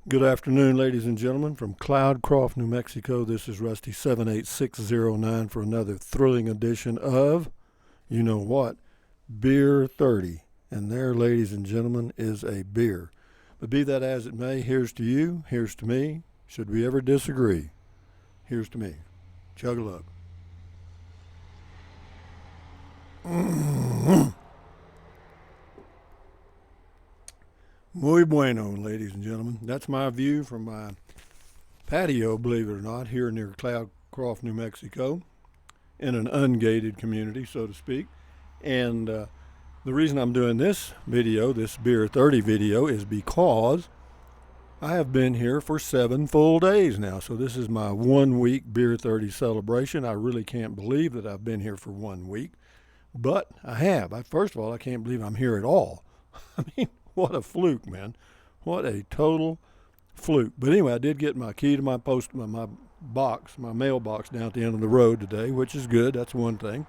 Good afternoon, ladies and gentlemen, from CLOUDCROFT, New Mexico. This is Rusty 78609 for another thrilling edition of, you know what, Beer 30. And there, ladies and gentlemen, is a beer. But be that as it may, here's to you, here's to me. Should we ever disagree, here's to me. Chug a lug. Muy bueno, ladies and gentlemen. That's my view from my patio, believe it or not, here near CLOUDCROFT, New Mexico, in an ungated community, so to speak. And the reason I'm doing this video, this Beer 30 video, is because I have been here for 7 full days now. So this is my 1 week Beer 30 celebration. I really can't believe that I've been here for 1 week, but I have. First of all, I can't believe I'm here at all. I mean, what a fluke, man. What a total fluke. But anyway, I did get my key to my box, my mailbox down at the end of the road today, which is good. That's one thing.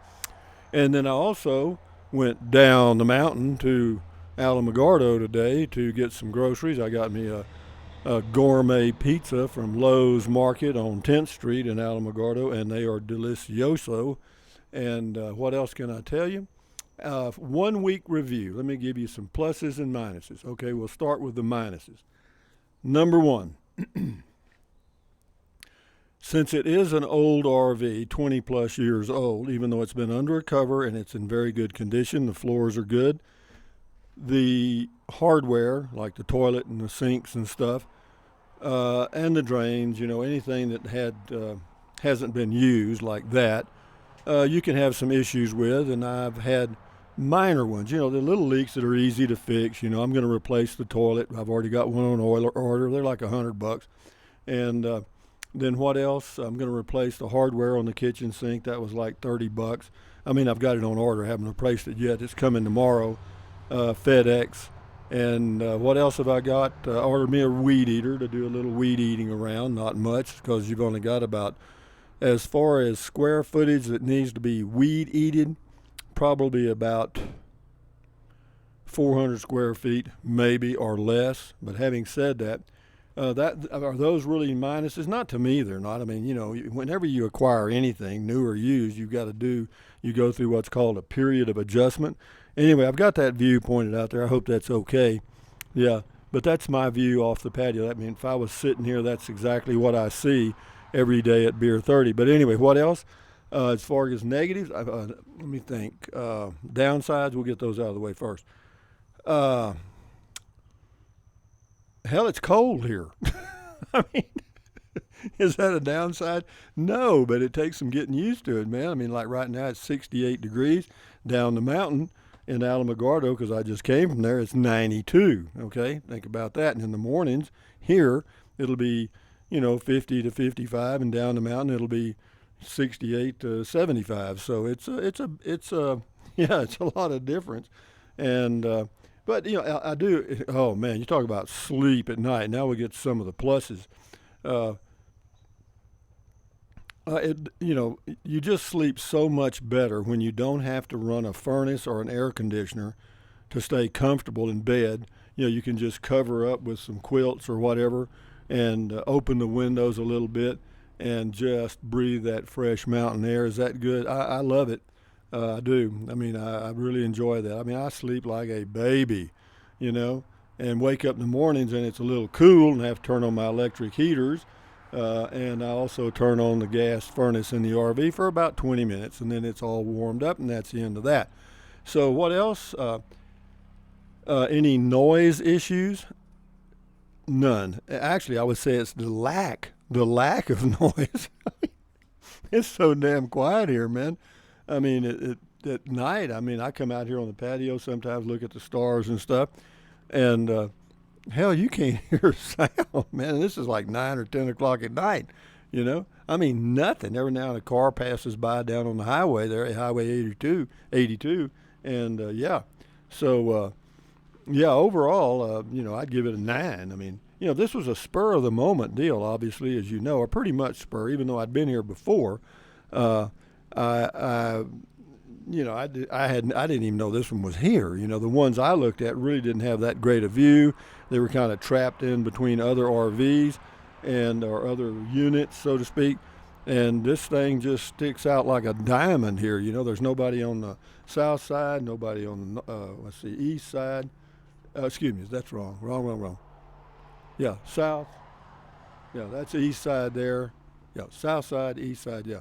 And then I also went down the mountain to Alamogordo today to get some groceries. I got me a gourmet pizza from Lowe's Market on 10th Street in Alamogordo, and they are delicioso. And what else can I tell you? 1 week review. Let me give you some pluses and minuses. Okay, we'll start with the minuses. Number one, since it is an old RV, 20 plus years old, even though it's been under a cover and it's in very good condition, the floors are good, the hardware, like the toilet and the sinks and stuff, and the drains, anything that hasn't been used like that, you can have some issues with, and I've had minor ones, the little leaks that are easy to fix. I'm going to replace the toilet. I've already got one on order. They're like $100. And then what else? I'm going to replace the hardware on the kitchen sink. That was like $30. I mean, I've got it on order. I haven't replaced it yet. It's coming tomorrow, FedEx. And what else have I got? Ordered me a weed eater to do a little weed eating around. Not much, because you've only got about, as far as square footage that needs to be weed eated, probably about 400 square feet, maybe, or less. But having said that, are those really minuses? Not to me, they're not. I mean, whenever you acquire anything, new or used, you go through what's called a period of adjustment. Anyway, I've got that view pointed out there. I hope that's okay. Yeah, but that's my view off the patio. I mean, if I was sitting here, that's exactly what I see every day at Beer 30. But anyway, what else? As far as negatives, let me think. Downsides, we'll get those out of the way first. Hell, it's cold here. I mean, is that a downside? No, but it takes some getting used to it, man. I mean, like right now it's 68 degrees down the mountain in Alamogordo, because I just came from there. It's 92. Okay, think about that. And in the mornings here, it'll be 50 to 55, and down the mountain it'll be 68 to 75. So it's a lot of difference. And but I do. Oh man, you talk about sleep at night. Now we get to some of the pluses. You just sleep so much better when you don't have to run a furnace or an air conditioner to stay comfortable in bed. You can just cover up with some quilts or whatever, and open the windows a little bit and just breathe that fresh mountain air. Is that good? I love it. I do. I mean, I really enjoy that. I mean, I sleep like a baby, and wake up in the mornings and it's a little cool and have to turn on my electric heaters. And I also turn on the gas furnace in the RV for about 20 minutes, and then it's all warmed up, and that's the end of that. So what else? Any noise issues? None. Actually, I would say it's the lack of noise. It's so damn quiet here, man. I mean, at night, I come out here on the patio sometimes, look at the stars and stuff, and hell, you can't hear a sound, man. This is like 9 or 10 o'clock at night, I mean, nothing. Every now and then a car passes by down on the highway there, Highway 82, and yeah. So, yeah, overall, I'd give it a 9. I mean, this was a spur of the moment deal, obviously, as you know, or pretty much spur, even though I'd been here before. I I didn't even know this one was here. The ones I looked at really didn't have that great a view. They were kind of trapped in between other RVs and or other units, so to speak. And this thing just sticks out like a diamond here. There's nobody on the south side, nobody on the east side. Excuse me, that's wrong. Wrong. Yeah, south. Yeah, that's the east side there. Yeah, south side, east side. Yeah,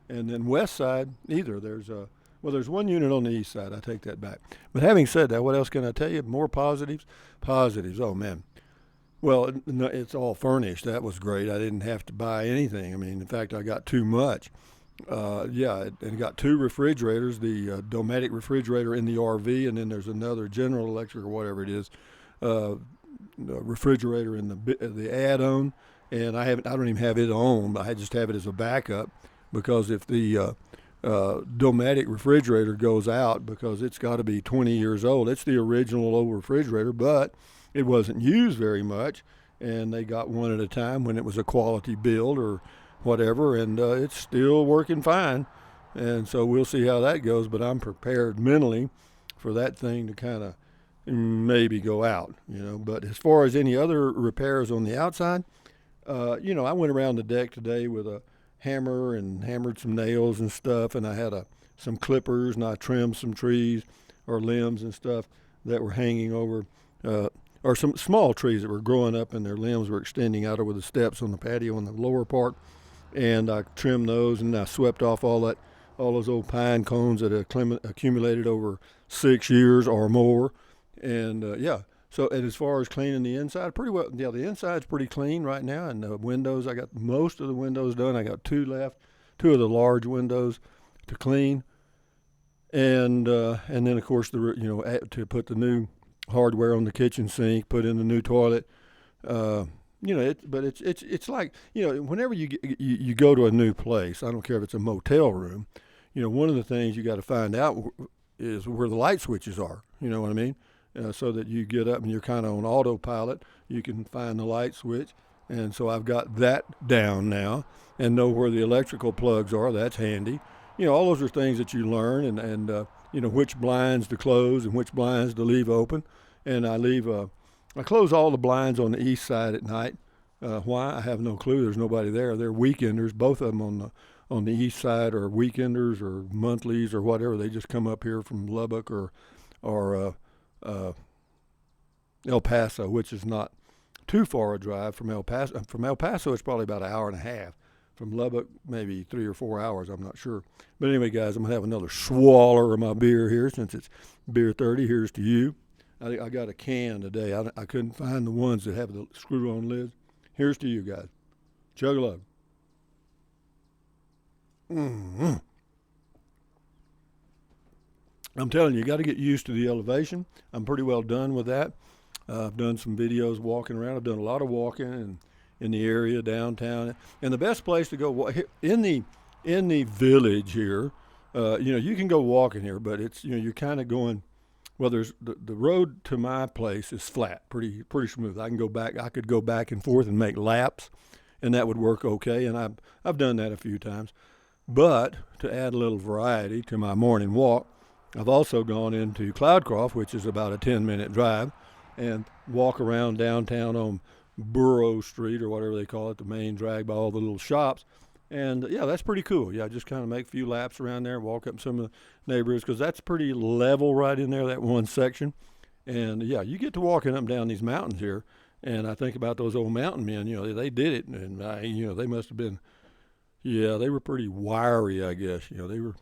and then west side either. There's one unit on the east side. I take that back. But having said that, what else can I tell you? More positives. Positives. Oh man. Well, it's all furnished. That was great. I didn't have to buy anything. I mean, in fact, I got too much. And got two refrigerators, the Dometic refrigerator in the RV, and then there's another General Electric or whatever it is, refrigerator in the add-on. And I don't even have it on. I just have it as a backup because if the Dometic refrigerator goes out, because it's got to be 20 years old. It's the original old refrigerator, but it wasn't used very much, and they got one at a time when it was a quality build or whatever, and it's still working fine. And so we'll see how that goes, but I'm prepared mentally for that thing to kind of maybe go out, But as far as any other repairs on the outside, I went around the deck today with a hammer and hammered some nails and stuff, and I had some clippers, and I trimmed some trees or limbs and stuff that were hanging over, or some small trees that were growing up and their limbs were extending out over the steps on the patio on the lower part, and I trimmed those, and I swept off all those old pine cones that accumulated over 6 years or more, and So, and as far as cleaning the inside, pretty well. Yeah, the inside's pretty clean right now, and the windows, I got most of the windows done. I got two left, two of the large windows to clean, and then of course to put the new hardware on the kitchen sink, put in the new toilet. But it's like whenever you go to a new place, I don't care if it's a motel room, one of the things you got to find out is where the light switches are. You know what I mean? So that you get up and you're kind of on autopilot. You can find the light switch, and so I've got that down now and know where the electrical plugs are. That's handy. All those are things that you learn, and which blinds to close and which blinds to leave open. And I close all the blinds on the east side at night. Why? I have no clue. There's nobody there. They're weekenders. Both of them on the east side are weekenders or monthlies or whatever. They just come up here from Lubbock or El Paso, which is not too far a drive from El Paso. From El Paso, it's probably about an hour and a half. From Lubbock, maybe 3 or 4 hours. I'm not sure. But anyway, guys, I'm going to have another swaller of my beer here since it's beer 30. Here's to you. I got a can today. I couldn't find the ones that have the screw-on lids. Here's to you guys. Chug a lug. Mm-hmm. I'm telling you, you got to get used to the elevation. I'm pretty well done with that. I've done some videos walking around. I've done a lot of walking in the area downtown. And the best place to go in the village here, you can go walking here, but it's you're kind of going. Well, there's the road to my place is flat, pretty smooth. I could go back and forth and make laps, and that would work okay. And I've done that a few times. But to add a little variety to my morning walk, I've also gone into CLOUDCROFT, which is about a 10-minute drive, and walk around downtown on Burrow Street or whatever they call it, the main drag by all the little shops. And that's pretty cool. Yeah, just kind of make a few laps around there, walk up some of the neighborhoods, because that's pretty level right in there, that one section. And you get to walking up and down these mountains here. And I think about those old mountain men, they did it. And, they must have been, they were pretty wiry, I guess. They were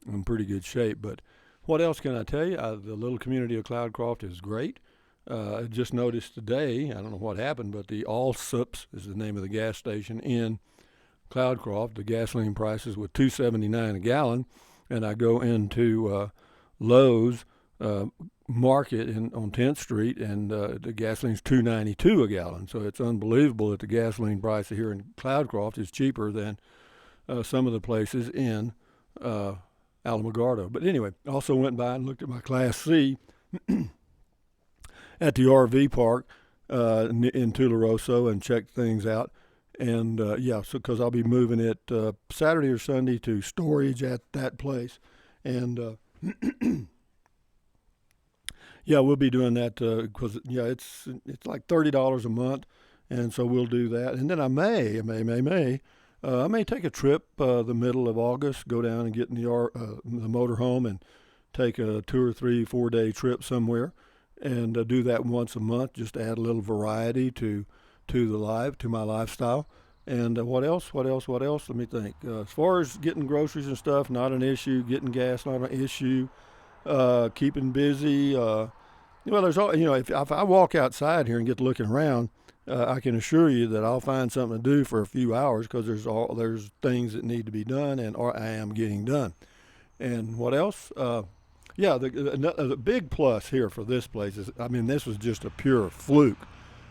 in pretty good shape. But what else can I tell you? The little community of CLOUDCROFT is great. I just noticed today, I don't know what happened, but the Allsups is the name of the gas station in CLOUDCROFT. The gasoline prices were $2.79 a gallon, and I go into Lowe's Market on 10th Street, and the gasoline's $2.92 a gallon. So it's unbelievable that the gasoline price here in CLOUDCROFT is cheaper than some of the places in Alamogordo. But anyway, I also went by and looked at my Class C at the RV park in Tularosa and checked things out. And because I'll be moving it Saturday or Sunday to storage at that place. And Yeah, we'll be doing that because yeah, it's like $30 a month, and so we'll do that. And then I may take a trip the middle of August, go down and get in the motor home and take a 2 or 3 4 day trip somewhere, and do that once a month, just to add a little variety to my lifestyle. And what else? What else? What else? Let me think. As far as getting groceries and stuff, not an issue. Getting gas, not an issue. Keeping busy. Well, there's all if I walk outside here and get to looking around, I can assure you that I'll find something to do for a few hours because there's things that need to be done and or I am getting done. And what else? Yeah, the big plus here for this place is, I mean, this was just a pure fluke.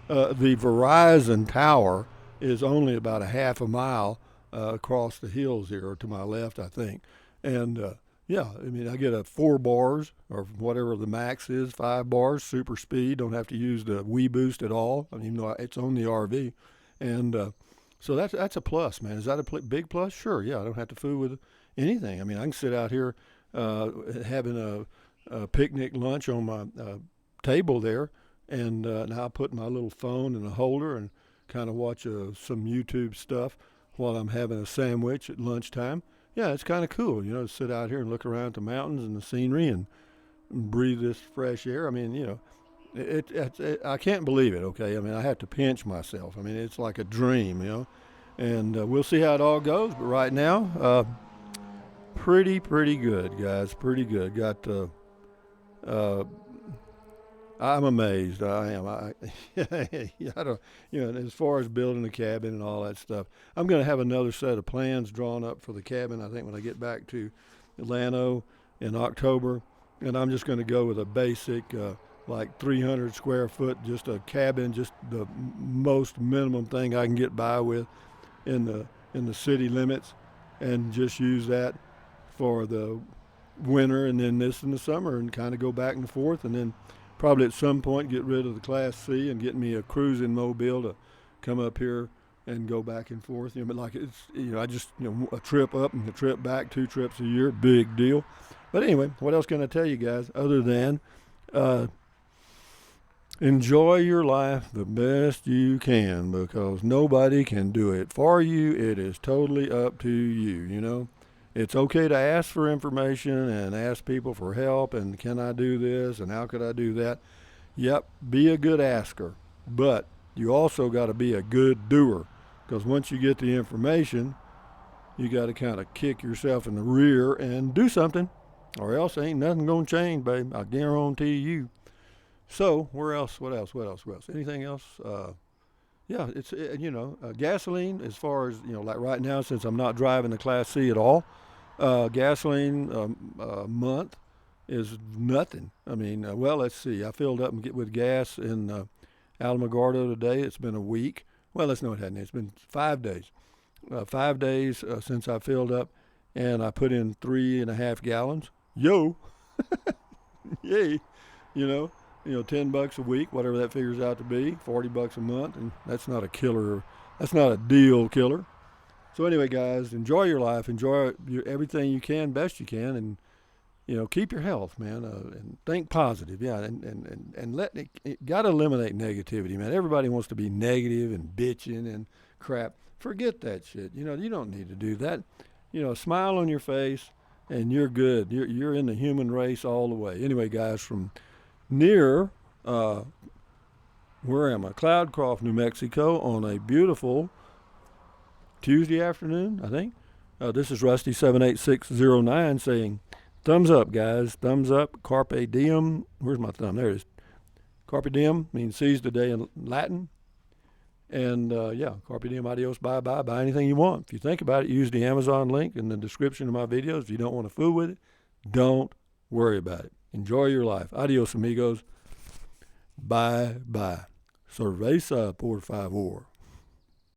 The Verizon tower is only about a half a mile across the hills here to my left, I think. And yeah, I mean, I get a 4 bars or whatever the max is, 5 bars, super speed. Don't have to use the Wii Boost at all. I mean, even though it's on the RV, and so that's a plus, man. Is that a big plus? Sure, yeah. I don't have to fool with anything. I mean, I can sit out here having a picnic lunch on my table there, and now I put my little phone in a holder and kind of watch some YouTube stuff while I'm having a sandwich at lunchtime. Yeah, it's kind of cool, to sit out here and look around at the mountains and the scenery and breathe this fresh air. I mean, I can't believe it. Okay, I mean, I have to pinch myself. I mean, it's like a dream. And we'll see how it all goes. But right now, pretty good, guys. Pretty good. Got I'm amazed. I am. I don't. As far as building a cabin and all that stuff, I'm going to have another set of plans drawn up for the cabin. I think when I get back to Atlanta in October, and I'm just going to go with a basic, like 300 square foot, just a cabin, just the most minimum thing I can get by with in the city limits, and just use that for the winter, and then this in the summer, and kind of go back and forth, and then probably at some point get rid of the Class C and get me a cruising mobile to come up here and go back and forth. But like it's, I just, a trip up and a trip back, 2 trips a year, big deal. But anyway, what else can I tell you guys other than enjoy your life the best you can, because nobody can do it for you. It is totally up to you. It's okay to ask for information and ask people for help and can I do this and how could I do that? Yep, be a good asker. But you also got to be a good doer, because once you get the information, you got to kind of kick yourself in the rear and do something, or else ain't nothing going to change, babe. I guarantee you. So, where else? What else? Anything else? Yeah, it's, gasoline, as far as, like right now, since I'm not driving the Class C at all, gasoline a month is nothing. I mean, well, let's see. I filled up and get with gas in Alamogordo today. It's been a week. Well, let's know it hadn't. It's been 5 days. 5 days since I filled up, and I put in 3.5 gallons. Yo, yay! $10 a week, whatever that figures out to be, $40 a month, and that's not a killer. That's not a deal killer. So anyway, guys, enjoy your life, enjoy everything you can, best you can, and keep your health, man, and think positive. Yeah, and gotta eliminate negativity, man. Everybody wants to be negative and bitching and crap. Forget that shit. You don't need to do that. Smile on your face, and you're good. You're in the human race all the way. Anyway, guys, from near, where am I? CLOUDCROFT, New Mexico, on a beautiful Tuesday afternoon, I think. This is Rusty78609 saying, thumbs up, guys. Thumbs up. Carpe diem. Where's my thumb? There it is. Carpe diem means seize the day in Latin. And, carpe diem, adios, bye-bye. Buy anything you want. If you think about it, use the Amazon link in the description of my videos. If you don't want to fool with it, don't worry about it. Enjoy your life. Adios, amigos. Bye-bye. Cerveza, por favor.